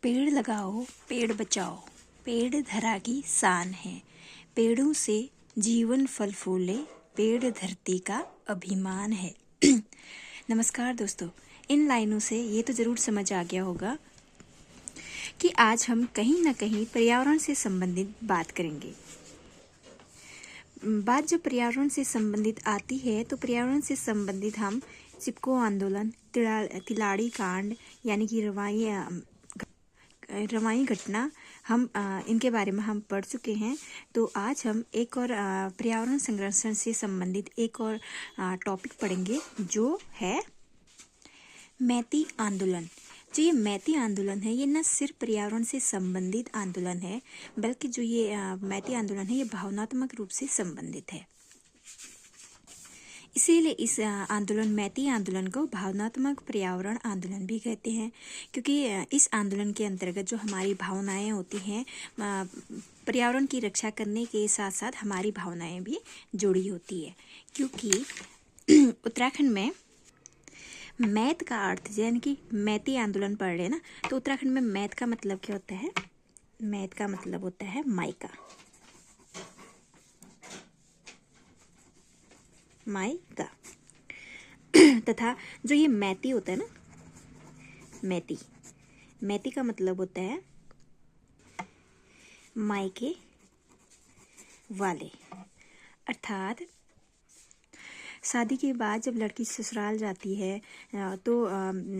पेड़ लगाओ पेड़ बचाओ, पेड़ धरा की शान है। पेड़ों से जीवन फल फूले, पेड़ धरती का अभिमान है। नमस्कार दोस्तों, इन लाइनों से ये तो ज़रूर समझ आ गया होगा कि आज हम कहीं ना कहीं पर्यावरण से संबंधित बात करेंगे। बात जब पर्यावरण से संबंधित आती है तो पर्यावरण से संबंधित हम चिपको आंदोलन, तिलाड़ी कांड यानी कि रवाई घटना हम इनके बारे में हम पढ़ चुके हैं। तो आज हम एक और पर्यावरण संरक्षण से संबंधित एक और टॉपिक पढ़ेंगे, जो है मैती आंदोलन। जो ये मैती आंदोलन है, ये न सिर्फ पर्यावरण से संबंधित आंदोलन है, बल्कि जो ये मैती आंदोलन है, ये भावनात्मक रूप से संबंधित है। इसीलिए इस आंदोलन मैती आंदोलन को भावनात्मक पर्यावरण आंदोलन भी कहते हैं, क्योंकि इस आंदोलन के अंतर्गत जो हमारी भावनाएं होती हैं, पर्यावरण की रक्षा करने के साथ साथ हमारी भावनाएं भी जुड़ी होती है। क्योंकि उत्तराखंड में मैत का अर्थ, यानी कि मैती आंदोलन पढ़ रहे हैं ना, तो उत्तराखंड में मैत का मतलब क्या होता है? मैत का मतलब होता है मायका। मायका तथा जो ये मैती होता है ना, मैती का मतलब होता है मायके वाले। अर्थात शादी के बाद जब लड़की ससुराल जाती है तो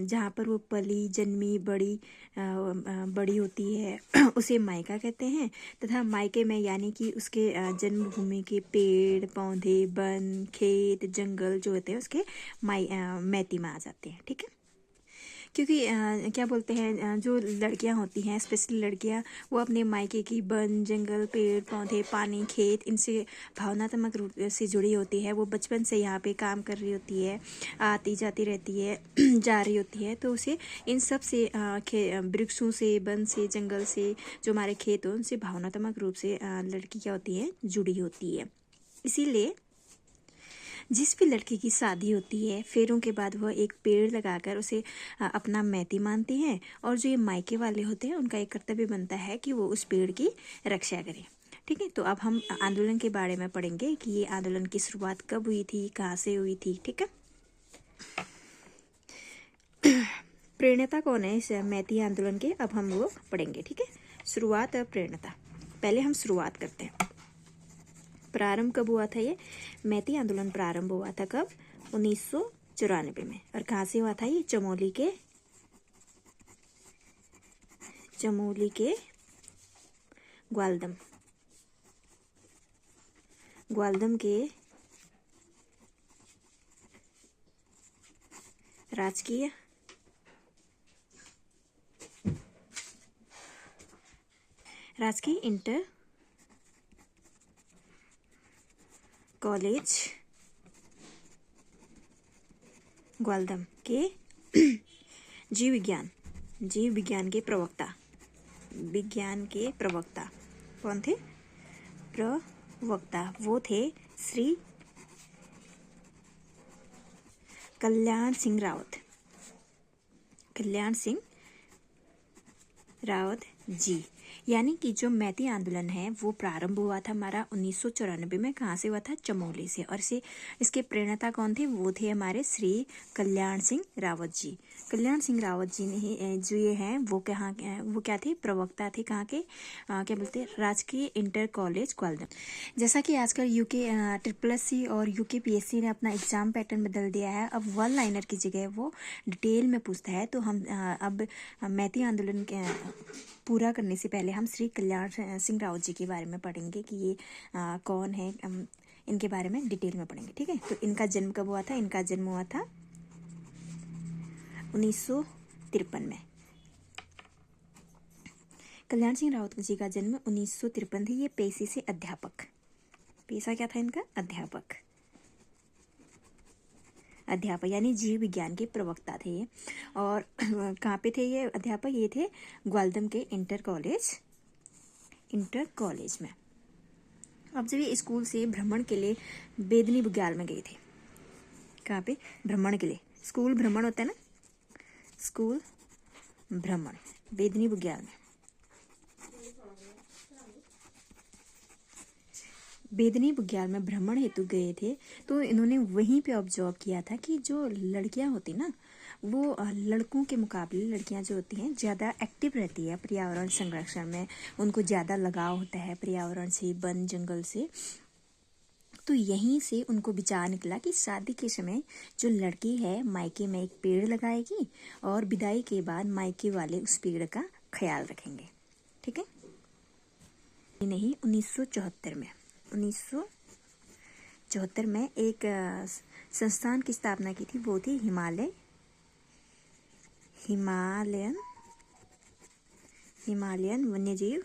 जहाँ पर वो पली जन्मी बड़ी होती है उसे मायका कहते हैं। तथा मायके में यानी कि उसके जन्मभूमि के पेड़ पौधे, वन, खेत, जंगल जो होते हैं उसके मैती में आ जाते हैं। ठीक है, क्योंकि क्या बोलते हैं, जो लड़कियां होती हैं, स्पेशली लड़कियां, वो अपने मायके की वन, जंगल, पेड़ पौधे, पानी, खेत, इनसे भावनात्मक रूप से जुड़ी होती है। वो बचपन से यहाँ पे काम कर रही होती है, आती जाती रहती है जा रही होती है, तो उसे इन सब से वृक्षों से, वन से, जंगल से, जो हमारे खेत हो, उनसे भावनात्मक रूप से लड़की क्या होती है, जुड़ी होती है। इसीलिए जिस भी लड़की की शादी होती है, फेरों के बाद वह एक पेड़ लगाकर उसे अपना मैती मानती हैं, और जो ये मायके वाले होते हैं उनका एक कर्तव्य बनता है कि वो उस पेड़ की रक्षा करें। ठीक है, तो अब हम आंदोलन के बारे में पढ़ेंगे कि ये आंदोलन की शुरुआत कब हुई थी, कहाँ से हुई थी। ठीक है, प्रेरणा कौन है इस मैती आंदोलन के, अब हम वो पढ़ेंगे। ठीक है, शुरुआत और प्रेरणा। पहले हम शुरुआत करते हैं। प्रारंभ कब हुआ था? ये मैती आंदोलन प्रारंभ हुआ था कब? 1994 में। और कहाँ से हुआ था? ये चमोली के ग्वालदम के राजकीय इंटर कॉलेज ग्वालदम के जीव विज्ञान के प्रवक्ता कौन थे? प्रवक्ता वो थे श्री कल्याण सिंह रावत जी। यानी कि जो मैती आंदोलन है वो प्रारंभ हुआ था हमारा 1994 में। कहाँ से हुआ था? चमोली से। और इसके प्रेरणा कौन थे? वो थे हमारे श्री कल्याण सिंह रावत जी। कल्याण सिंह रावत जी ने जो ये हैं वो क्या थे? प्रवक्ता थे। कहाँ के? क्या बोलते हैं? राजकीय इंटर कॉलेज ग्वालदम। जैसा कि आजकल यूके SSC और यूके PSC ने अपना एग्जाम पैटर्न बदल दिया है, अब वन लाइनर की जगह वो डिटेल में पूछता है। तो हम अब मैती आंदोलन के पूरा करने से पहले हम श्री कल्याण सिंह रावत जी के बारे में पढ़ेंगे कि ये कौन है, इनके बारे में डिटेल में पढ़ेंगे। ठीक है, तो इनका जन्म कब हुआ था? इनका जन्म हुआ था 1953 में। कल्याण सिंह रावत जी का जन्म 1953 थी। ये पेशे से अध्यापक, पेशा क्या था इनका? अध्यापक यानी जीव विज्ञान के प्रवक्ता थे ये। और कहाँ पे थे ये अध्यापक? ये थे ग्वालदम के इंटर कॉलेज में। अब जब ये स्कूल से भ्रमण के लिए बेदनी बुग्याल में गए थे। कहाँ पे? भ्रमण के लिए। स्कूल भ्रमण होता है ना, स्कूल भ्रमण, बेदनी बुग्याल में। बेदनी बुग्याल में भ्रमण हेतु गए थे, तो इन्होंने वहीं पे ऑब्जर्व किया था कि जो लड़कियां होती ना, वो लड़कों के मुकाबले लड़कियां जो होती हैं ज़्यादा एक्टिव रहती है पर्यावरण संरक्षण में, उनको ज़्यादा लगाव होता है पर्यावरण से, वन जंगल से। तो यहीं से उनको विचार निकला कि शादी के समय जो लड़की है मायके में एक पेड़ लगाएगी और विदाई के बाद मायके वाले उस पेड़ का ख्याल रखेंगे। ठीक है, नहीं 1974 में एक संस्थान की स्थापना की थी, वो थी हिमालयन वन्यजीव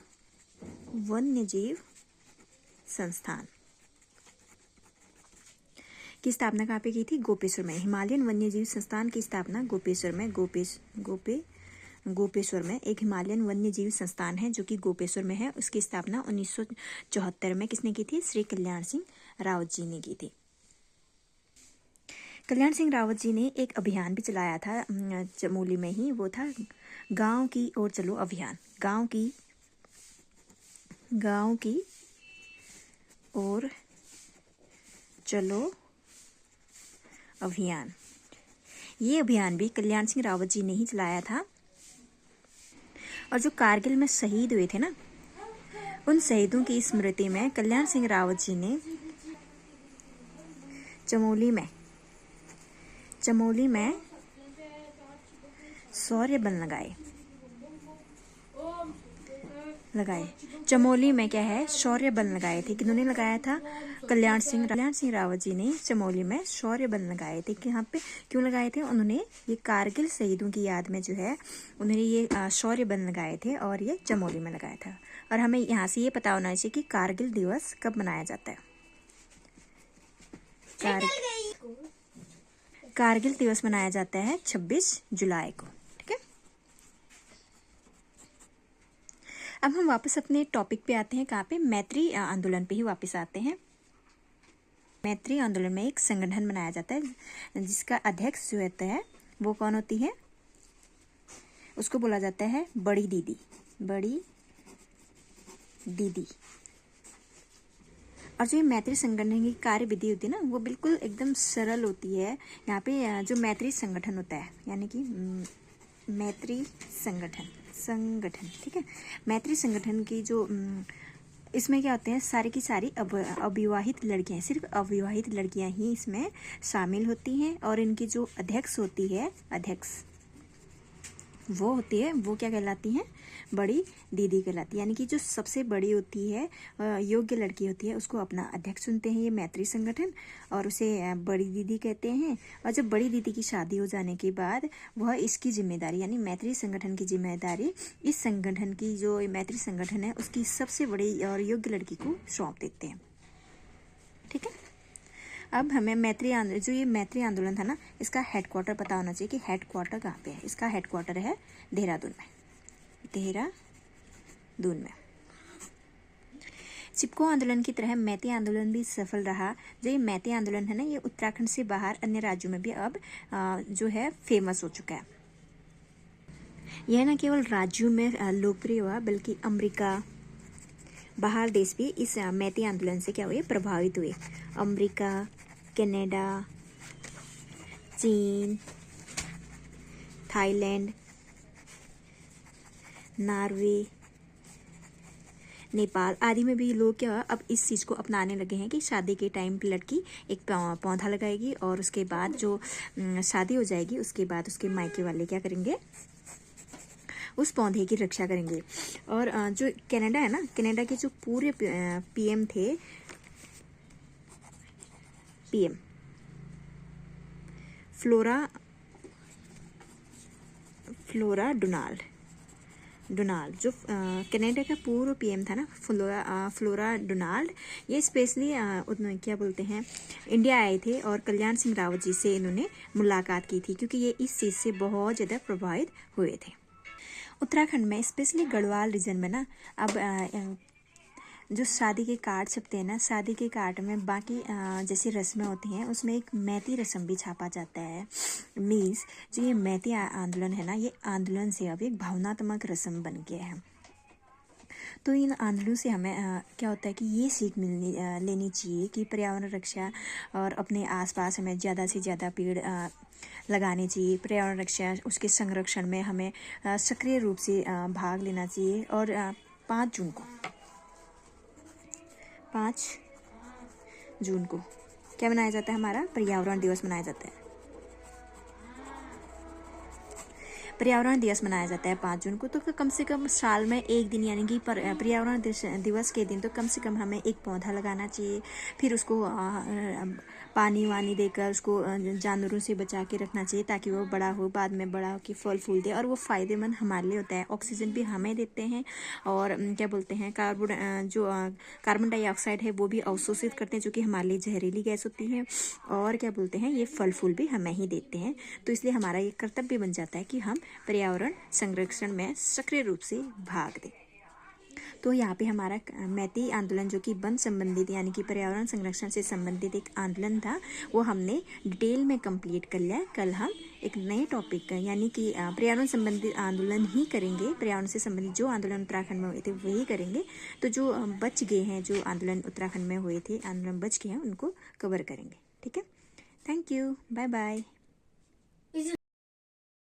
संस्थान की स्थापना कहाँ पे की थी? गोपेश्वर में। हिमालयन वन्यजीव संस्थान की स्थापना गोपेश्वर में, गोपेश्वर में एक हिमालयन वन्यजीव संस्थान है जो कि गोपेश्वर में है। उसकी स्थापना 1974 में किसने की थी? श्री कल्याण सिंह रावत जी ने की थी। कल्याण सिंह रावत जी ने एक अभियान भी चलाया था चमोली में ही, वो था गांव की ओर चलो अभियान। गांव की ओर चलो अभियान। ये अभियान भी कल्याण सिंह रावत जी ने ही चलाया था। और जो कारगिल में शहीद हुए थे ना, उन शहीदों की स्मृति में कल्याण सिंह रावत जी ने चमोली में शौर्य बन लगाए। चमोली में क्या है? शौर्य बन लगाए थे। किन्होंने लगाया था? कल्याण सिंह रावत जी ने चमोली में शौर्य बन लगाए थे। कि यहाँ पे क्यों लगाए थे? उन्होंने ये कारगिल शहीदों की याद में जो है उन्होंने ये शौर्य बन लगाए थे और ये चमोली में लगाया था। और हमें यहाँ से ये पता होना चाहिए कि कारगिल दिवस कब मनाया जाता है। कारगिल दिवस मनाया जाता है 26 जुलाई को। ठीक है, अब हम वापस अपने टॉपिक पे आते हैं। कहाँ पे? मैत्री आंदोलन पे ही वापस आते हैं। मैत्री आंदोलन में एक संगठन बनाया जाता है जिसका अध्यक्ष जो होता है वो कौन होती है? उसको बोला जाता है बड़ी दीदी। और जो ये मैत्री संगठन की कार्य विधि होती है ना, वो बिल्कुल एकदम सरल होती है। यहाँ पे जो मैत्री संगठन होता है, यानी कि मैत्री संगठन ठीक है, मैत्री संगठन की जो इसमें क्या होते हैं, सारी की सारी अविवाहित लड़कियां, सिर्फ अविवाहित लड़कियां ही इसमें शामिल होती हैं। और इनकी जो अध्यक्ष होती है, वो क्या कहलाती हैं? बड़ी दीदी कहलाती है। यानी कि जो सबसे बड़ी होती है, योग्य लड़की होती है, उसको अपना अध्यक्ष चुनते हैं ये मैत्री संगठन, और उसे बड़ी दीदी कहते हैं। और जब बड़ी दीदी की शादी हो जाने के बाद वह इसकी जिम्मेदारी, यानी मैत्री संगठन की जिम्मेदारी इस संगठन की, जो मैत्री संगठन है उसकी सबसे बड़ी और योग्य लड़की को सौंप देते हैं। ठीक है, अब हमें मैत्री आंदोलन था ना, इसका हेडक्वार्टर पता होना चाहिए कि हेडक्वार्टर कहाँ पे है। इसका हेडक्वार्टर है देहरादून में। चिपको आंदोलन की तरह मैती आंदोलन भी सफल रहा। जो ये मैती आंदोलन है ना, ये उत्तराखंड से बाहर अन्य राज्यों में भी अब जो है फेमस हो चुका है। यह न केवल राज्यों में लोकप्रिय हुआ, बल्कि अमेरिका, बाहर देश भी इस मैती आंदोलन से क्या हुए? प्रभावित हुए। अमेरिका, कनाडा, चीन, थाईलैंड, नॉर्वे, नेपाल आदि में भी लोग क्या अब इस चीज़ को अपनाने लगे हैं कि शादी के टाइम पे लड़की एक पौधा लगाएगी और उसके बाद जो शादी हो जाएगी उसके बाद उसके मायके वाले क्या करेंगे? उस पौधे की रक्षा करेंगे। और जो कनाडा है ना, कनाडा के जो पूरे पीएम थे, फ्लोरा डोनाल्ड, जो कनाडा का पूर्व पीएम था ना, फ्लोरा डोनाल्ड, ये स्पेशली क्या बोलते हैं, इंडिया आए थे और कल्याण सिंह रावत जी से इन्होंने मुलाकात की थी, क्योंकि ये इस चीज़ से बहुत ज़्यादा प्रभावित हुए थे। उत्तराखंड में स्पेशली गढ़वाल रीजन में ना अब जो शादी के कार्ड छपते हैं ना, शादी के कार्ड में बाकी जैसे रस्में होती हैं उसमें एक मैती रस्म भी छापा जाता है। मीन्स जो ये मैती आंदोलन है ना, ये आंदोलन से अब एक भावनात्मक रस्म बन गया है। तो इन आंदोलनों से हमें क्या होता है कि ये सीख लेनी चाहिए कि पर्यावरण रक्षा और अपने आसपास हमें ज़्यादा से ज़्यादा पेड़ लगाने चाहिए। पर्यावरण रक्षा उसके संरक्षण में हमें सक्रिय रूप से भाग लेना चाहिए। और 5 जून को क्या मनाया जाता है, हमारा पर्यावरण दिवस मनाया जाता है। पर्यावरण दिवस मनाया जाता है 5 जून को। तो कम से कम साल में एक दिन यानी कि पर्यावरण दिवस के दिन तो कम से कम हमें एक पौधा लगाना चाहिए। फिर उसको पानी वानी देकर उसको जानवरों से बचा के रखना चाहिए ताकि वो बड़ा हो, बाद में बड़ा हो कि फल फूल दे। और वो फ़ायदेमंद हमारे लिए होता है, ऑक्सीजन भी हमें देते हैं। और क्या बोलते हैं, कार्बन डाइऑक्साइड है वो भी अवशोषित करते हैं जो कि हमारे लिए जहरीली गैस होती है। और क्या बोलते हैं, ये फल फूल भी हमें ही देते हैं। तो इसलिए हमारा ये कर्तव्य बन जाता है कि हम पर्यावरण संरक्षण में सक्रिय रूप से भाग दें। तो यहाँ पे हमारा मैती आंदोलन जो कि वन संबंधित यानी कि पर्यावरण संरक्षण से संबंधित एक आंदोलन था, वो हमने डिटेल में कंप्लीट कर लिया। कल हम एक नए टॉपिक यानी कि पर्यावरण संबंधित आंदोलन ही करेंगे। पर्यावरण से संबंधित जो आंदोलन उत्तराखंड में हुए थे वही करेंगे। तो जो बच गए हैं, जो आंदोलन उत्तराखंड में हुए थे, आंदोलन बच गए हैं, उनको कवर करेंगे। ठीक है, थैंक यू, बाय बाय।